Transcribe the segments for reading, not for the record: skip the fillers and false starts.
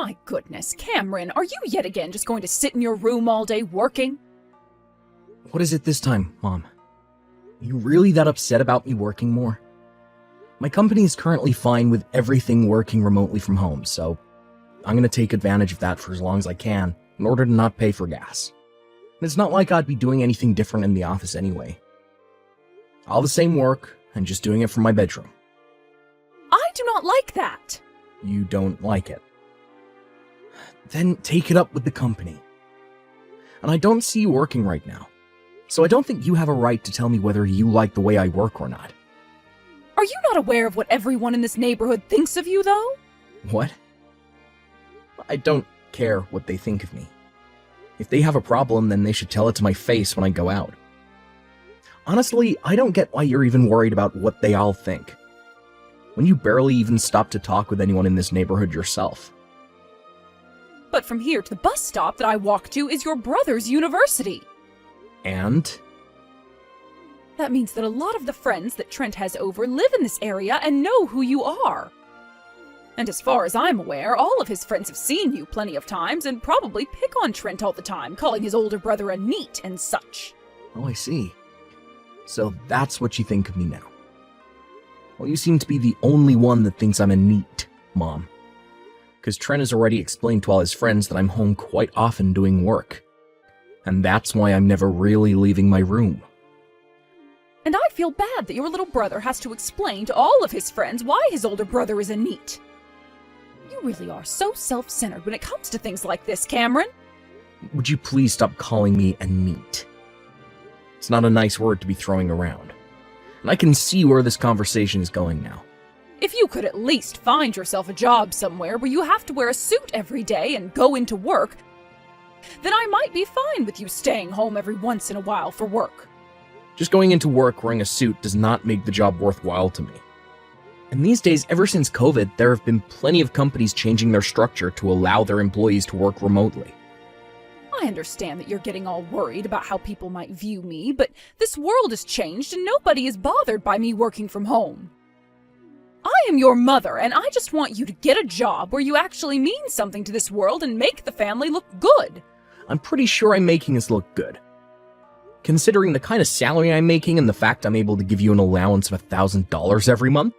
My goodness, Cameron, are you yet again just going to sit in your room all day working? What is it this time, Mom? Are you really that upset about me working more? My company is currently fine with everything working remotely from home, so I'm going to take advantage of that for as long as I can in order to not pay for gas. And it's not like I'd be doing anything different in the office anyway. All the same work, and just doing it from my bedroom. I do not like that. You don't like it? Then take it up with the company. And I don't see you working right now, so I don't think you have a right to tell me whether you like the way I work or not. Are you not aware of what everyone in this neighborhood thinks of you, though? What? I don't care what they think of me. If they have a problem, then they should tell it to my face when I go out. Honestly, I don't get why you're even worried about what they all think, when you barely even stop to talk with anyone in this neighborhood yourself. But from here to the bus stop that I walk to is your brother's university. And? That means that a lot of the friends that Trent has over live in this area and know who you are. And as far as I'm aware, all of his friends have seen you plenty of times and probably pick on Trent all the time, calling his older brother a NEET and such. Oh, I see. So that's what you think of me now. Well, you seem to be the only one that thinks I'm a NEET, Mom. Because Trent has already explained to all his friends that I'm home quite often doing work. And that's why I'm never really leaving my room. And I feel bad that your little brother has to explain to all of his friends why his older brother is a NEET. You really are so self-centered when it comes to things like this, Cameron. Would you please stop calling me a NEET? It's not a nice word to be throwing around. And I can see where this conversation is going now. If you could at least find yourself a job somewhere where you have to wear a suit every day and go into work, then I might be fine with you staying home every once in a while for work. Just going into work wearing a suit does not make the job worthwhile to me. And these days, ever since COVID, there have been plenty of companies changing their structure to allow their employees to work remotely. I understand that you're getting all worried about how people might view me, but this world has changed and nobody is bothered by me working from home. I am your mother, and I just want you to get a job where you actually mean something to this world and make the family look good. I'm pretty sure I'm making us look good. Considering the kind of salary I'm making and the fact I'm able to give you an allowance of $1,000 every month.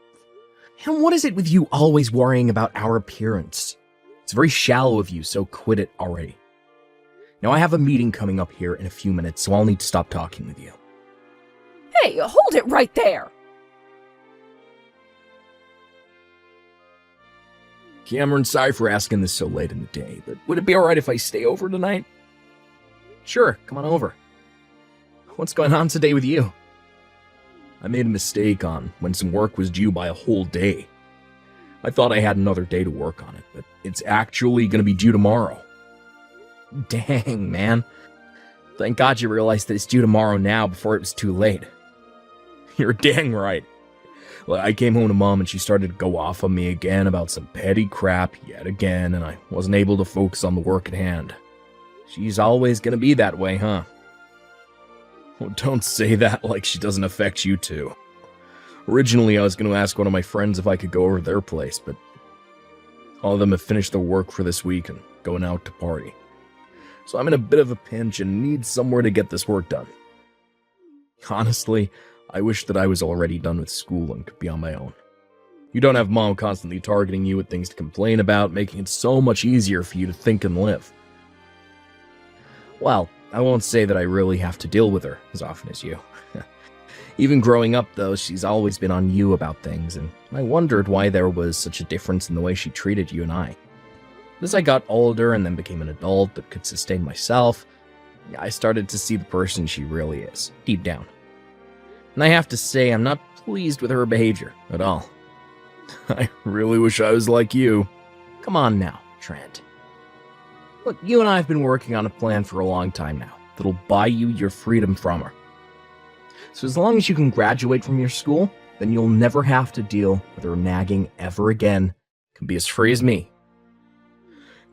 And what is it with you always worrying about our appearance? It's very shallow of you, so quit it already. Now I have a meeting coming up here in a few minutes, so I'll need to stop talking with you. Hey, hold it right there! Cameron, sorry for asking this so late in the day, but would it be alright if I stay over tonight? Sure, come on over. What's going on today with you? I made a mistake on when some work was due by a whole day. I thought I had another day to work on it, but it's actually going to be due tomorrow. Dang, man. Thank God you realized that it's due tomorrow now before it was too late. You're dang right. Well, I came home to Mom and she started to go off on me again about some petty crap yet again, and I wasn't able to focus on the work at hand. She's always going to be that way, huh? Well, don't say that like she doesn't affect you too. Originally, I was going to ask one of my friends if I could go over to their place, but all of them have finished their work for this week and going out to party. So I'm in a bit of a pinch and need somewhere to get this work done. Honestly, I wish that I was already done with school and could be on my own. You don't have Mom constantly targeting you with things to complain about, making it so much easier for you to think and live. Well, I won't say that I really have to deal with her as often as you. Even growing up, though, she's always been on you about things, and I wondered why there was such a difference in the way she treated you and I. As I got older and then became an adult that could sustain myself, I started to see the person she really is, deep down. And I have to say, I'm not pleased with her behavior at all. I really wish I was like you. Come on now, Trent. Look, you and I have been working on a plan for a long time now that'll buy you your freedom from her. So as long as you can graduate from your school, then you'll never have to deal with her nagging ever again. You can be as free as me.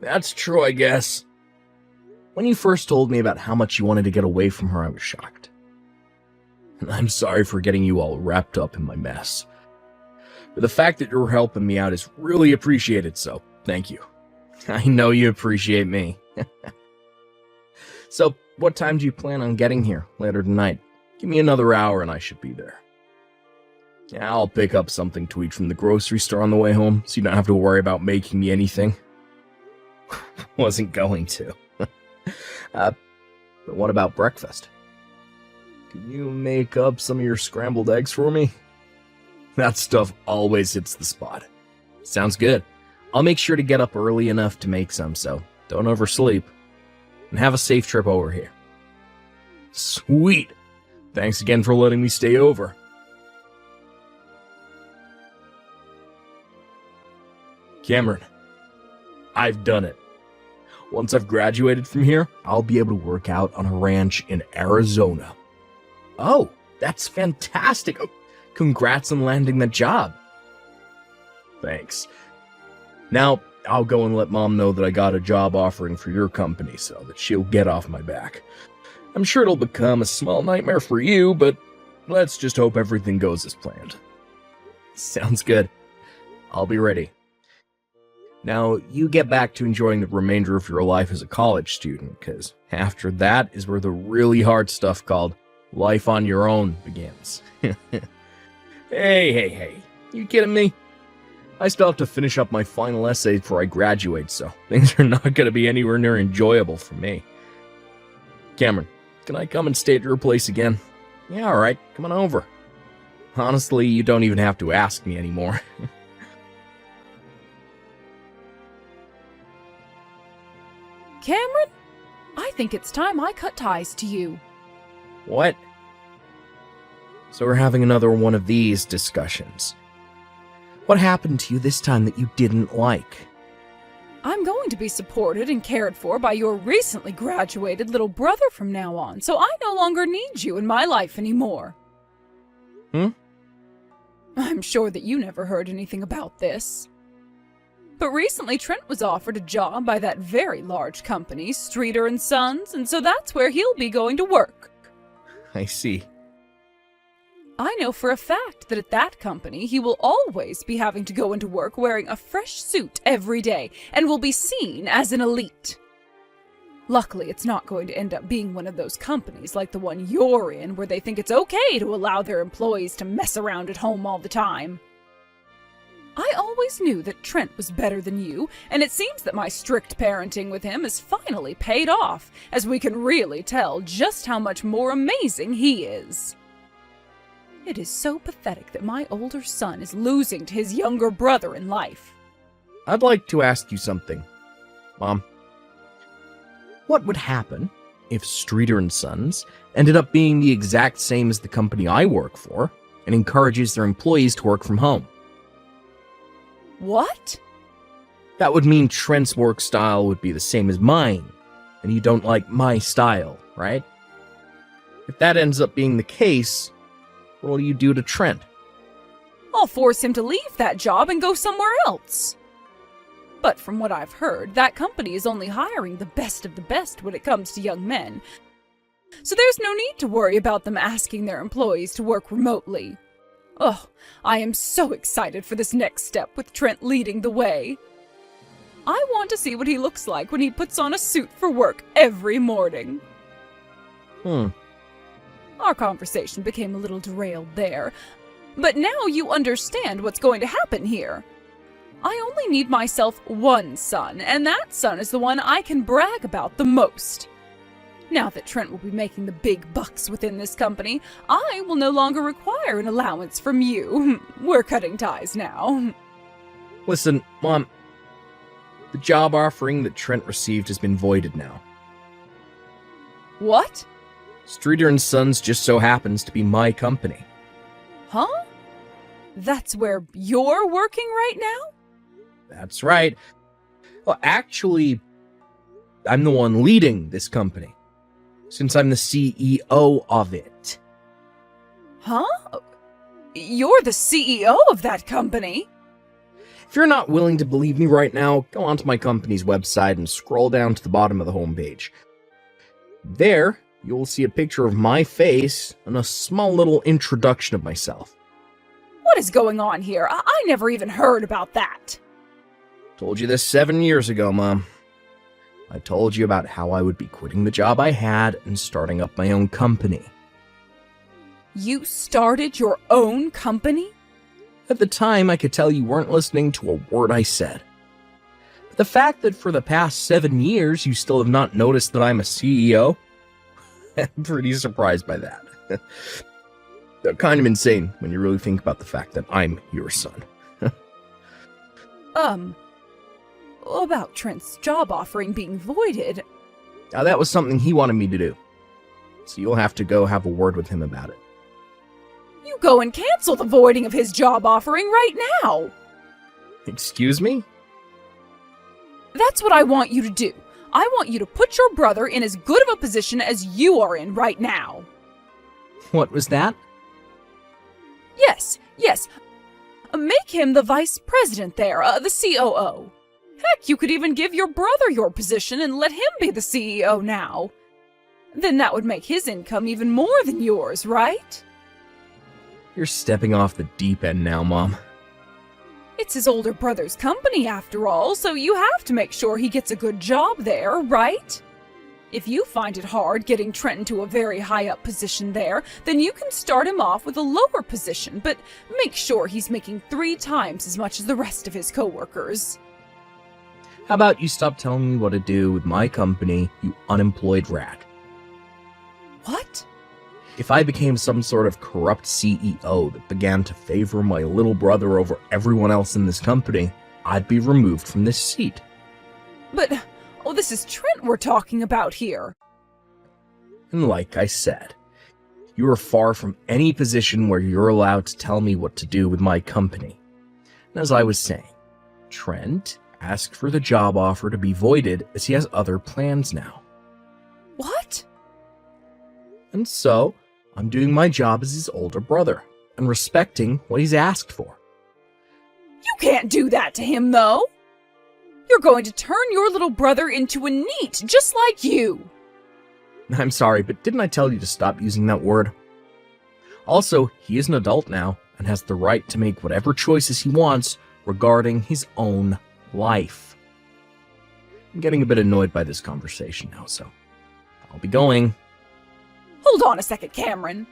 That's true, I guess. When you first told me about how much you wanted to get away from her, I was shocked. And I'm sorry for getting you all wrapped up in my mess. But the fact that you're helping me out is really appreciated, so thank you. I know you appreciate me. So, what time do you plan on getting here later tonight? Give me another hour and I should be there. Yeah, I'll pick up something to eat from the grocery store on the way home, so you don't have to worry about making me anything. Wasn't going to. But what about breakfast? Can you make up some of your scrambled eggs for me? That stuff always hits the spot. Sounds good. I'll make sure to get up early enough to make some, so don't oversleep. And have a safe trip over here. Sweet! Thanks again for letting me stay over. Cameron, I've done it. Once I've graduated from here, I'll be able to work out on a ranch in Arizona. Oh, that's fantastic. Oh, congrats on landing that job. Thanks. Now, I'll go and let Mom know that I got a job offering for your company so that she'll get off my back. I'm sure it'll become a small nightmare for you, but let's just hope everything goes as planned. Sounds good. I'll be ready. Now, you get back to enjoying the remainder of your life as a college student, because after that is where the really hard stuff called life on your own begins. Hey, you kidding me? I still have to finish up my final essay before I graduate, so things are not going to be anywhere near enjoyable for me. Cameron, can I come and stay at your place again? Yeah, alright, come on over. Honestly, you don't even have to ask me anymore. Cameron, I think it's time I cut ties to you. What? So we're having another one of these discussions. What happened to you this time that you didn't like? I'm going to be supported and cared for by your recently graduated little brother from now on, so I no longer need you in my life anymore. I'm sure that you never heard anything about this. But recently Trent was offered a job by that very large company, Streeter & Sons, and so that's where he'll be going to work. I see. I know for a fact that at that company he will always be having to go into work wearing a fresh suit every day and will be seen as an elite. Luckily, it's not going to end up being one of those companies like the one you're in where they think it's okay to allow their employees to mess around at home all the time. I always knew that Trent was better than you, and it seems that my strict parenting with him has finally paid off, as we can really tell just how much more amazing he is. It is so pathetic that my older son is losing to his younger brother in life. I'd like to ask you something, Mom. What would happen if Streeter & Sons ended up being the exact same as the company I work for and encourages their employees to work from home? What? That would mean Trent's work style would be the same as mine, and you don't like my style, right? If that ends up being the case, what will you do to Trent? I'll force him to leave that job and go somewhere else. But from what I've heard, that company is only hiring the best of the best when it comes to young men. So there's no need to worry about them asking their employees to work remotely. Oh, I am so excited for this next step with Trent leading the way. I want to see what he looks like when he puts on a suit for work every morning. Our conversation became a little derailed there, but now you understand what's going to happen here. I only need myself one son, and that son is the one I can brag about the most. Now that Trent will be making the big bucks within this company, I will no longer require an allowance from you. We're cutting ties now. Listen, Mom, the job offering that Trent received has been voided now. What? Streeter & Sons just so happens to be my company. Huh? That's where you're working right now? That's right. Well, actually, I'm the one leading this company, since I'm the CEO of it. Huh? You're the CEO of that company? If you're not willing to believe me right now, go onto my company's website and scroll down to the bottom of the homepage. There, you'll see a picture of my face and a small little introduction of myself. What is going on here? I never even heard about that. Told you this 7 years ago, Mom. I told you about how I would be quitting the job I had and starting up my own company. You started your own company? At the time, I could tell you weren't listening to a word I said. But the fact that for the past 7 years you still have not noticed that I'm a CEO? I'm pretty surprised by that. They're kind of insane when you really think about the fact that I'm your son. About Trent's job offering being voided. Now, that was something he wanted me to do. So you'll have to go have a word with him about it. You go and cancel the voiding of his job offering right now. Excuse me? That's what I want you to do. I want you to put your brother in as good of a position as you are in right now. What was that? Yes. Make him the vice president there, the COO. Heck, you could even give your brother your position and let him be the CEO now. Then that would make his income even more than yours, right? You're stepping off the deep end now, Mom. It's his older brother's company after all, so you have to make sure he gets a good job there, right? If you find it hard getting Trent into a very high-up position there, then you can start him off with a lower position, but make sure he's making 3 times as much as the rest of his coworkers. How about you stop telling me what to do with my company, you unemployed rat? What? If I became some sort of corrupt CEO that began to favor my little brother over everyone else in this company, I'd be removed from this seat. But, this is Trent we're talking about here. And like I said, you are far from any position where you're allowed to tell me what to do with my company. And as I was saying, Trent asked for the job offer to be voided as he has other plans now. What? And so, I'm doing my job as his older brother and respecting what he's asked for. You can't do that to him, though. You're going to turn your little brother into a NEET, just like you. I'm sorry, but didn't I tell you to stop using that word? Also, he is an adult now and has the right to make whatever choices he wants regarding his own life. I'm getting a bit annoyed by this conversation now, so I'll be going. Hold on a second, Cameron.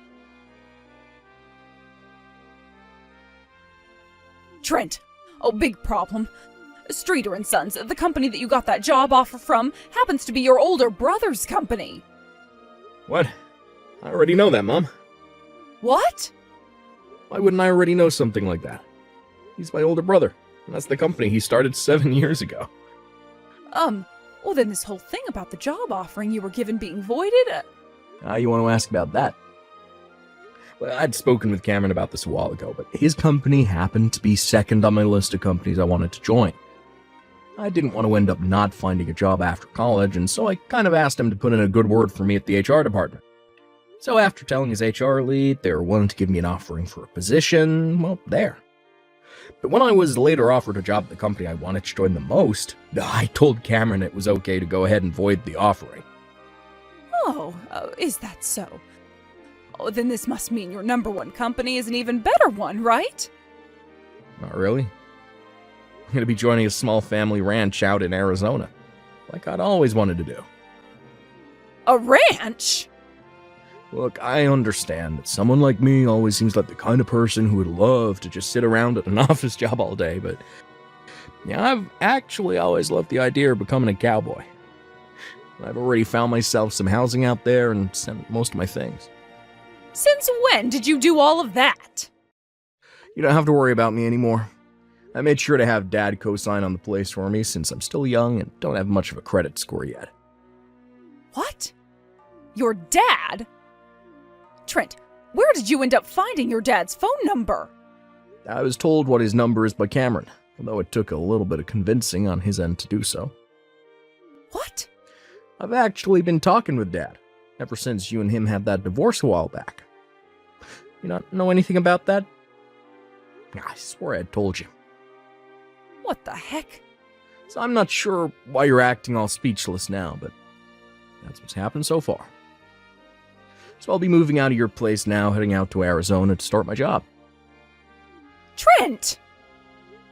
Trent. Big problem. Streeter & Sons, the company that you got that job offer from, happens to be your older brother's company. What? I already know that, Mom. What? Why wouldn't I already know something like that? He's my older brother, and that's the company he started 7 years ago. Then this whole thing about the job offering you were given being voided? You want to ask about that? Well, I'd spoken with Cameron about this a while ago, but his company happened to be second on my list of companies I wanted to join. I didn't want to end up not finding a job after college, and so I kind of asked him to put in a good word for me at the HR department. So after telling his HR lead they were willing to give me an offering for a position, well, there. But when I was later offered a job at the company I wanted to join the most, I told Cameron it was okay to go ahead and void the offering. Is that so? Then this must mean your number one company is an even better one, right? Not really. I'm going to be joining a small family ranch out in Arizona, like I'd always wanted to do. A ranch? Look, I understand that someone like me always seems like the kind of person who would love to just sit around at an office job all day, but yeah, I've actually always loved the idea of becoming a cowboy. I've already found myself some housing out there and sent most of my things. Since when did you do all of that? You don't have to worry about me anymore. I made sure to have Dad co-sign on the place for me since I'm still young and don't have much of a credit score yet. What? Your dad? Trent, where did you end up finding your dad's phone number? I was told what his number is by Cameron, although it took a little bit of convincing on his end to do so. What? I've actually been talking with Dad, ever since you and him had that divorce a while back. You not know anything about that? I swear I'd told you. What the heck? So I'm not sure why you're acting all speechless now, but that's what's happened so far. So I'll be moving out of your place now, heading out to Arizona to start my job. Trent!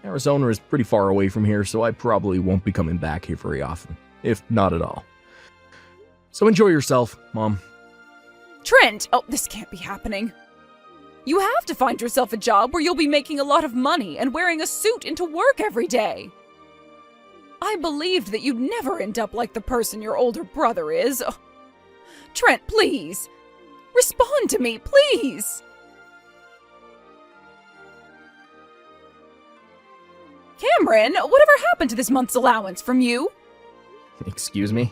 Arizona is pretty far away from here, so I probably won't be coming back here very often, if not at all. So enjoy yourself, Mom. Trent! Oh, this can't be happening. You have to find yourself a job where you'll be making a lot of money and wearing a suit into work every day. I believed that you'd never end up like the person your older brother is. Oh. Trent, please! Respond to me, please! Cameron, whatever happened to this month's allowance from you? Excuse me?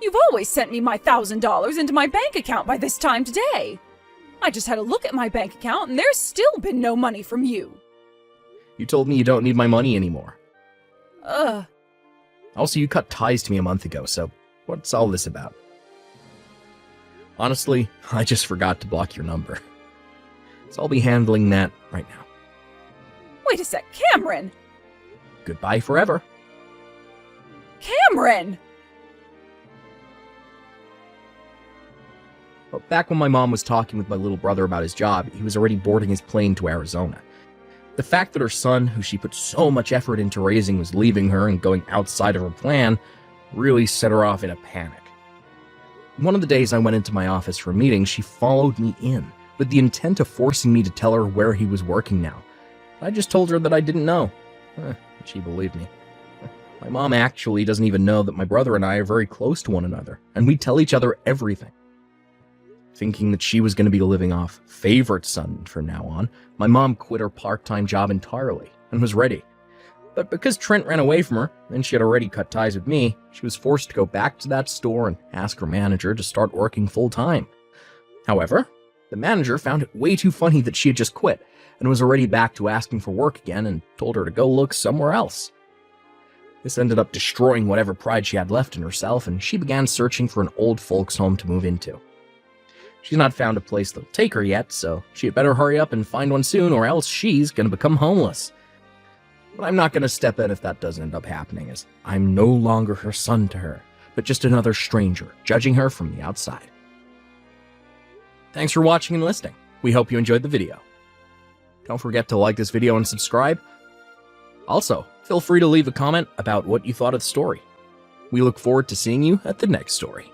You've always sent me my $1,000 into my bank account by this time today. I just had a look at my bank account and there's still been no money from you. You told me you don't need my money anymore. Ugh. Also, you cut ties to me a month ago, so what's all this about? Honestly, I just forgot to block your number. So I'll be handling that right now. Wait a sec, Cameron! Goodbye forever. Cameron! But back when my mom was talking with my little brother about his job, he was already boarding his plane to Arizona. The fact that her son, who she put so much effort into raising, was leaving her and going outside of her plan really set her off in a panic. One of the days I went into my office for a meeting, she followed me in, with the intent of forcing me to tell her where he was working now. I just told her that I didn't know. She believed me. My mom actually doesn't even know that my brother and I are very close to one another, and we tell each other everything. Thinking that she was going to be the living off favorite son from now on, my mom quit her part-time job entirely and was ready. But because Trent ran away from her, and she had already cut ties with me, she was forced to go back to that store and ask her manager to start working full-time. However, the manager found it way too funny that she had just quit and was already back to asking for work again and told her to go look somewhere else. This ended up destroying whatever pride she had left in herself, and she began searching for an old folks' home to move into. She's not found a place that'll take her yet, so she had better hurry up and find one soon, or else she's gonna become homeless. But I'm not gonna step in if that doesn't end up happening, as I'm no longer her son to her, but just another stranger, judging her from the outside. Thanks for watching and listening. We hope you enjoyed the video. Don't forget to like this video and subscribe. Also, feel free to leave a comment about what you thought of the story. We look forward to seeing you at the next story.